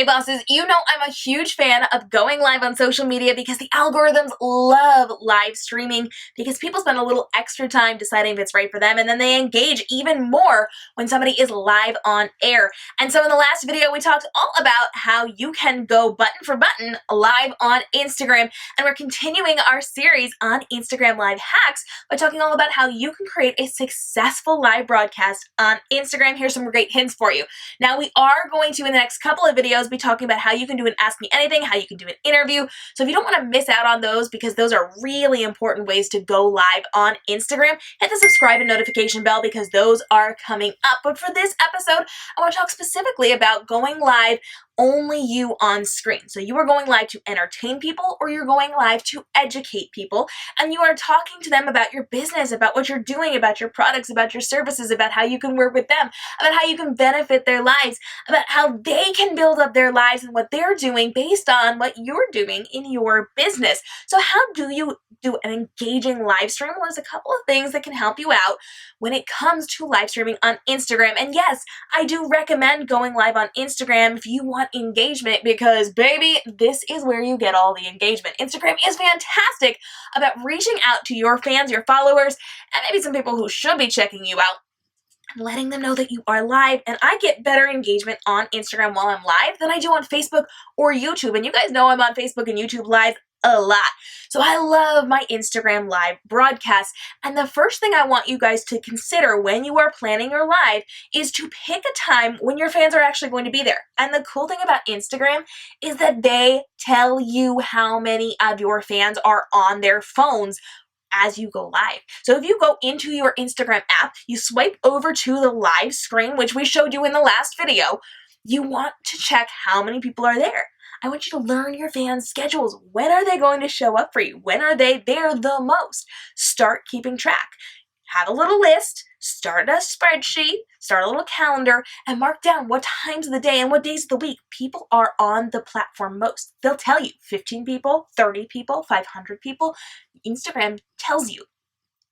Hey bosses, you know I'm a huge fan of going live on social media because the algorithms love live streaming because people spend a little extra time deciding if it's right for them, and then they engage even more when somebody is live on air. And so in the last video we talked all about how you can go button for button live on Instagram, and we're continuing our series on Instagram live hacks by talking all about how you can create a successful live broadcast on Instagram. Here's some great hints for you. Now we are going to, in the next couple of videos, be talking about how you can do an Ask Me Anything, how you can do an interview. So if you don't want to miss out on those, because those are really important ways to go live on Instagram, hit the subscribe and notification bell because those are coming up. But for this episode, I want to talk specifically about going live only you on screen. So you are going live to entertain people, or you're going live to educate people, and you are talking to them about your business, about what you're doing, about your products, about your services, about how you can work with them, about how you can benefit their lives, about how they can build up their lives and what they're doing based on what you're doing in your business. So how do you do an engaging live stream? Well, there's a couple of things that can help you out when it comes to live streaming on Instagram. And yes, I do recommend going live on Instagram if you want engagement, because baby, this is where you get all the engagement. Instagram is fantastic about reaching out to your fans, your followers, and maybe some people who should be checking you out, and letting them know that you are live. And I get better engagement on Instagram while I'm live than I do on Facebook or YouTube. And you guys know I'm on Facebook and YouTube live a lot. So I love my Instagram live broadcasts. And the first thing I want you guys to consider when you are planning your live is to pick a time when your fans are actually going to be there. And the cool thing about Instagram is that they tell you how many of your fans are on their phones as you go live. So if you go into your Instagram app, you swipe over to the live screen, which we showed you in the last video, you want to check how many people are there. I want you to learn your fans' schedules. When are they going to show up for you? When are they there the most? Start keeping track. Have a little list, start a spreadsheet, start a little calendar, and mark down what times of the day and what days of the week people are on the platform most. They'll tell you 15 people, 30 people, 500 people. Instagram tells you.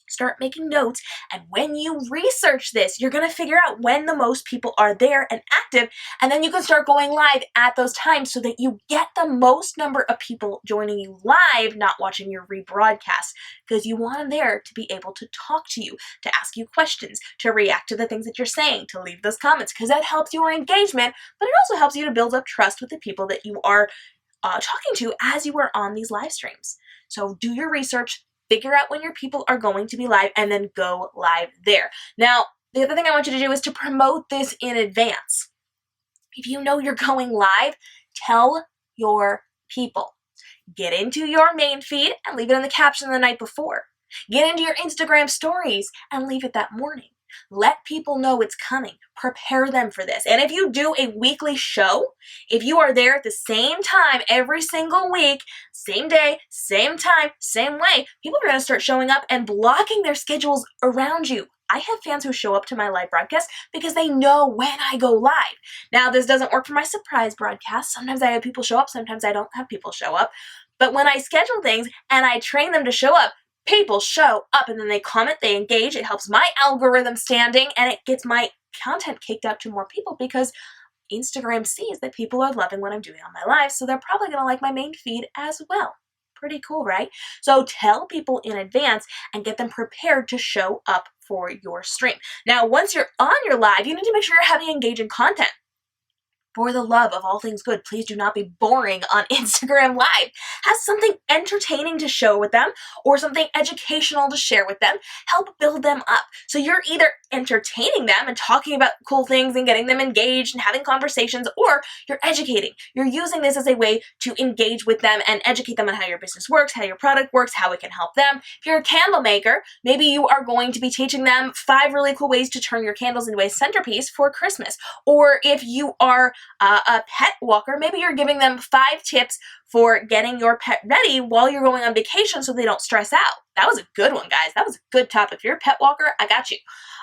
Start making notes, and when you research this, you're going to figure out when the most people are there and active, and then you can start going live at those times so that you get the most number of people joining you live, not watching your rebroadcast, because you want them there to be able to talk to you, to ask you questions, to react to the things that you're saying, to leave those comments, because that helps your engagement, but it also helps you to build up trust with the people that you are talking to as you are on these live streams. So do your research, figure out when your people are going to be live, and then go live there. Now, the other thing I want you to do is to promote this in advance. If you know you're going live, tell your people. Get into your main feed and leave it in the caption the night before. Get into your Instagram stories and leave it that morning. Let people know it's coming. Prepare them for this. And if you do a weekly show, if you are there at the same time every single week, same day, same time, same way, people are going to start showing up and blocking their schedules around you. I have fans who show up to my live broadcast because they know when I go live. Now, this doesn't work for my surprise broadcast. Sometimes I have people show up, sometimes I don't have people show up. But when I schedule things and I train them to show up, people show up, and then they comment, they engage. It helps my algorithm standing, and it gets my content kicked out to more people because Instagram sees that people are loving what I'm doing on my live, so they're probably going to like my main feed as well. Pretty cool, right? So tell people in advance and get them prepared to show up for your stream. Now, once you're on your live, you need to make sure you're having engaging content. For the love of all things good, please do not be boring on Instagram Live. Have something entertaining to show with them or something educational to share with them. Help build them up. So you're either entertaining them and talking about cool things and getting them engaged and having conversations, or you're educating. You're using this as a way to engage with them and educate them on how your business works, how your product works, how it can help them. If you're a candle maker, maybe you are going to be teaching them 5 really cool ways to turn your candles into a centerpiece for Christmas. Or if you are a pet walker, maybe you're giving them 5 tips for getting your pet ready while you're going on vacation so they don't stress out. That was a good one, guys. That was a good topic. If you're a pet walker, I got you.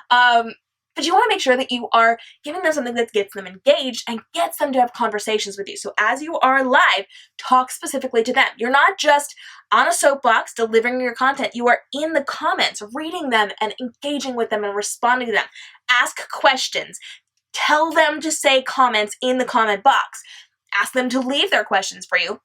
But you want to make sure that you are giving them something that gets them engaged and gets them to have conversations with you. So as you are live, talk specifically to them. You're not just on a soapbox delivering your content. You are in the comments, reading them and engaging with them and responding to them. Ask questions. Tell them to say comments in the comment box. ask them to leave their questions for you,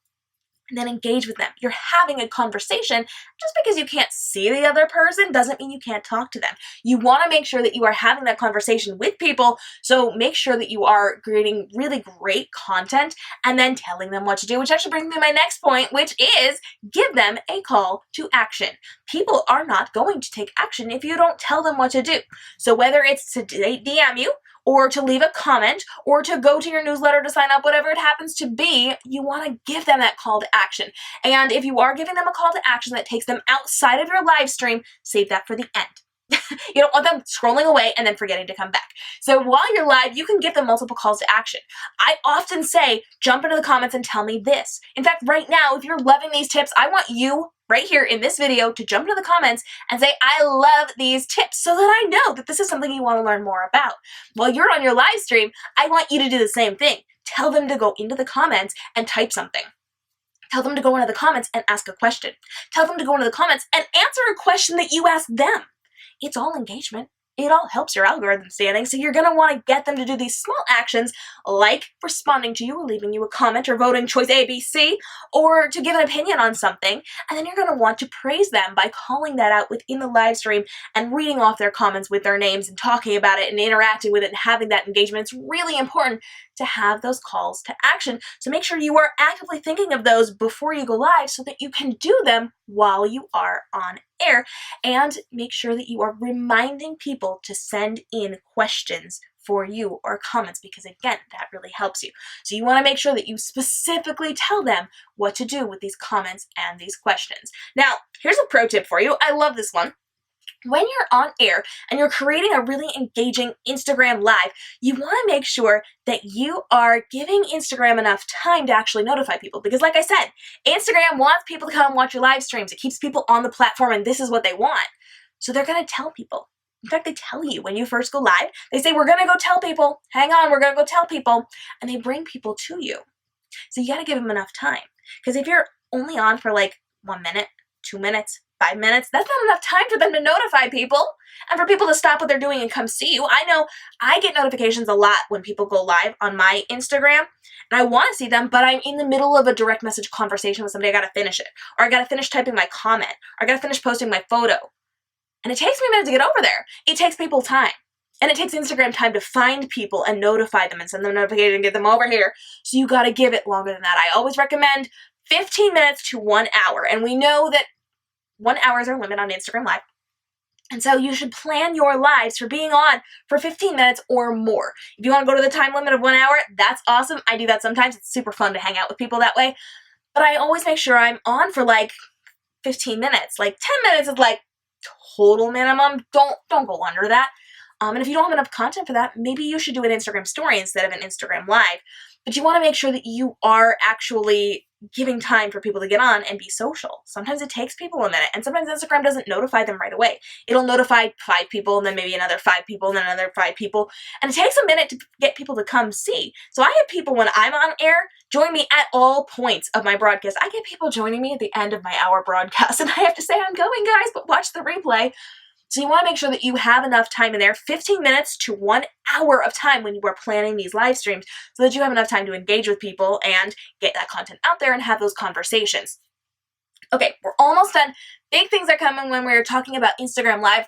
and then engage with them. You're having a conversation. Just because you can't see the other person doesn't mean you can't talk to them. You want to make sure that you are having that conversation with people, so make sure that you are creating really great content and then telling them what to do, which actually brings me to my next point, which is give them a call to action. People are not going to take action if you don't tell them what to do. So whether it's to DM you, or to leave a comment, or to go to your newsletter to sign up, whatever it happens to be, you want to give them that call to action. And if you are giving them a call to action that takes them outside of your live stream, save that for the end. You don't want them scrolling away and then forgetting to come back. So while you're live, you can give them multiple calls to action. I often say, jump into the comments and tell me this. In fact, right now, if you're loving these tips, I want you right here in this video to jump into the comments and say, I love these tips, so that I know that this is something you want to learn more about. While you're on your live stream, I want you to do the same thing. Tell them to go into the comments and type something. Tell them to go into the comments and ask a question. Tell them to go into the comments and answer a question that you asked them. It's all engagement. It all helps your algorithm standing, so you're going to want to get them to do these small actions like responding to you or leaving you a comment or voting choice A, B, C, or to give an opinion on something, and then you're going to want to praise them by calling that out within the live stream and reading off their comments with their names and talking about it and interacting with it and having that engagement. It's really important to have those calls to action, so make sure you are actively thinking of those before you go live so that you can do them while you are on air, and make sure that you are reminding people to send in questions for you or comments, because again, that really helps you. So you want to make sure that you specifically tell them what to do with these comments and these questions. Now, here's a pro tip for you. I love this one. When you're on air and you're creating a really engaging Instagram live, you want to make sure that you are giving Instagram enough time to actually notify people. Because like I said, Instagram wants people to come watch your live streams. It keeps people on the platform, and this is what they want. So they're going to tell people. In fact, they tell you when you first go live, they say, we're going to go tell people. Hang on, we're going to go tell people. And they bring people to you. So you got to give them enough time. Because if you're only on for like 1 minute, 2 minutes, 5 minutes, that's not enough time for them to notify people and for people to stop what they're doing and come see you. I know I get notifications a lot when people go live on my Instagram, and I want to see them, but I'm in the middle of a direct message conversation with somebody. I got to finish it, or I got to finish typing my comment, or I got to finish posting my photo. And it takes me a minute to get over there. It takes people time. And it takes Instagram time to find people and notify them and send them a notification and get them over here. So you got to give it longer than that. I always recommend 15 minutes to 1 hour. And we know that 1 hour is our limit on Instagram Live. And so you should plan your lives for being on for 15 minutes or more. If you want to go to the time limit of 1 hour, that's awesome. I do that sometimes. It's super fun to hang out with people that way. But I always make sure I'm on for like 15 minutes. Like 10 minutes is like total minimum. Don't go under that. And if you don't have enough content for that, maybe you should do an Instagram story instead of an Instagram Live. But you want to make sure that you are actually giving time for people to get on and be social. Sometimes it takes people a minute, and sometimes Instagram doesn't notify them right away. It'll notify 5 people, and then maybe another 5 people, and then another 5 people. And it takes a minute to get people to come see. So I have people, when I'm on air, join me at all points of my broadcast. I get people joining me at the end of my hour broadcast, and I have to say, I'm going, guys, but watch the replay. So you want to make sure that you have enough time in there, 15 minutes to 1 hour of time when you are planning these live streams, so that you have enough time to engage with people and get that content out there and have those conversations. Okay, we're almost done. Big things are coming when we're talking about Instagram Live.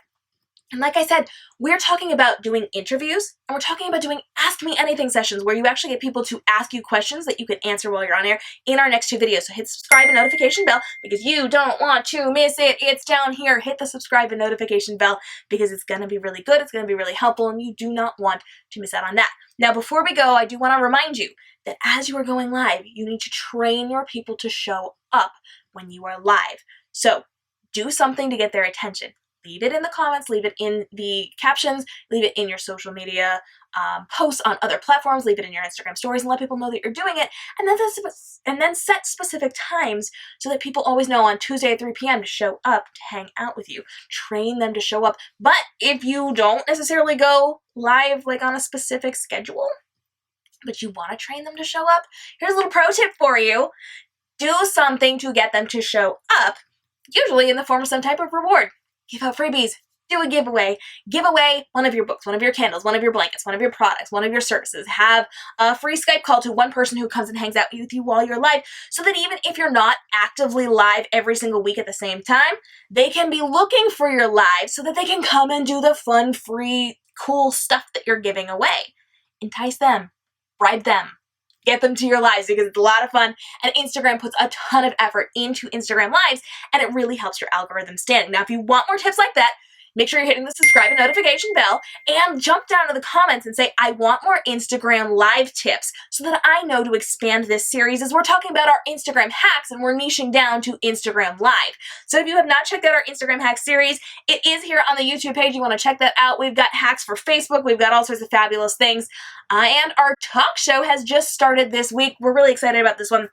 And like I said, we're talking about doing interviews, and we're talking about doing Ask Me Anything sessions where you actually get people to ask you questions that you can answer while you're on air in our next 2 videos. So hit subscribe and notification bell because you don't want to miss it. It's down here. Hit the subscribe and notification bell because it's going to be really good. It's going to be really helpful, and you do not want to miss out on that. Now, before we go, I do want to remind you that as you are going live, you need to train your people to show up when you are live. So do something to get their attention. Leave it in the comments, leave it in the captions, leave it in your social media posts on other platforms, leave it in your Instagram stories, and let people know that you're doing it. And then set specific times so that people always know on Tuesday at 3 p.m. to show up to hang out with you. Train them to show up. But if you don't necessarily go live like on a specific schedule, but you want to train them to show up, here's a little pro tip for you. Do something to get them to show up, usually in the form of some type of reward. Give out freebies, do a giveaway. Give away one of your books, one of your candles, one of your blankets, one of your products, one of your services. Have a free Skype call to one person who comes and hangs out with you while you're live, so that even if you're not actively live every single week at the same time, they can be looking for your live so that they can come and do the fun, free, cool stuff that you're giving away. Entice them. Bribe them. Get them to your lives because it's a lot of fun, and Instagram puts a ton of effort into Instagram lives, and it really helps your algorithm stand. Now, if you want more tips like that, make sure you're hitting the subscribe and notification bell, and jump down to the comments and say, I want more Instagram live tips, so that I know to expand this series, as we're talking about our Instagram hacks and we're niching down to Instagram live. So if you have not checked out our Instagram hack series, it is here on the YouTube page. You want to check that out. We've got hacks for Facebook. We've got all sorts of fabulous things. And our talk show has just started this week. We're really excited about this one.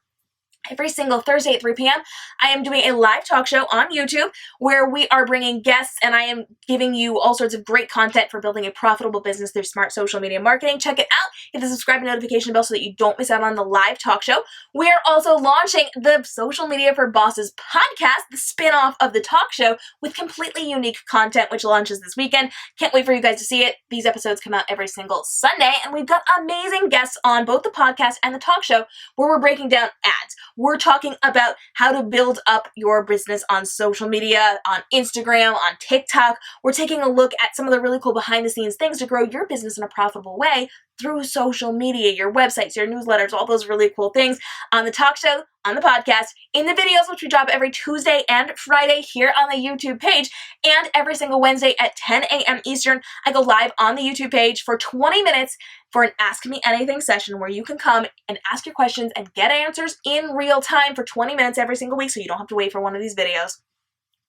Every single Thursday at 3 p.m., I am doing a live talk show on YouTube where we are bringing guests, and I am giving you all sorts of great content for building a profitable business through smart social media marketing. Check it out. Hit the subscribe and notification bell so that you don't miss out on the live talk show. We are also launching the Social Media for Bosses podcast, the spin-off of the talk show, with completely unique content, which launches this weekend. Can't wait for you guys to see it. These episodes come out every single Sunday, and we've got amazing guests on both the podcast and the talk show where we're breaking down ads. We're talking about how to build up your business on social media, on Instagram, on TikTok. We're taking a look at some of the really cool behind the scenes things to grow your business in a profitable way through social media, your websites, your newsletters, all those really cool things on the talk show, on the podcast, in the videos, which we drop every Tuesday and Friday here on the YouTube page, and every single Wednesday at 10 a.m. Eastern, I go live on the YouTube page for 20 minutes for an Ask Me Anything session where you can come and ask your questions and get answers in real time for 20 minutes every single week, so you don't have to wait for one of these videos.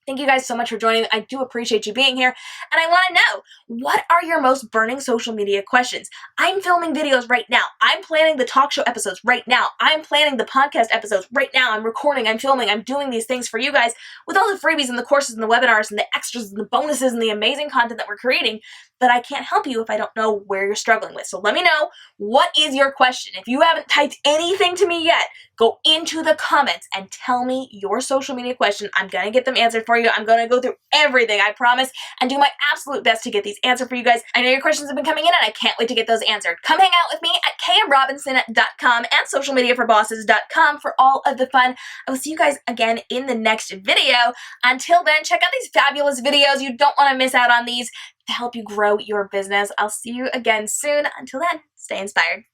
Thank you guys so much for joining. I do appreciate you being here. And I want to know, what are your most burning social media questions? I'm filming videos right now. I'm planning the talk show episodes right now. I'm planning the podcast episodes right now. I'm recording, I'm filming, I'm doing these things for you guys with all the freebies and the courses and the webinars and the extras and the bonuses and the amazing content that we're creating. But I can't help you if I don't know where you're struggling with. So let me know, what is your question? If you haven't typed anything to me yet, go into the comments and tell me your social media question. I'm going to get them answered for you. I'm going to go through everything, I promise, and do my absolute best to get these answered for you guys. I know your questions have been coming in, and I can't wait to get those answered. Come hang out with me at kmrobinson.com and socialmediaforbosses.com for all of the fun. I will see you guys again in the next video. Until then, check out these fabulous videos. You don't want to miss out on these to help you grow your business. I'll see you again soon. Until then, stay inspired.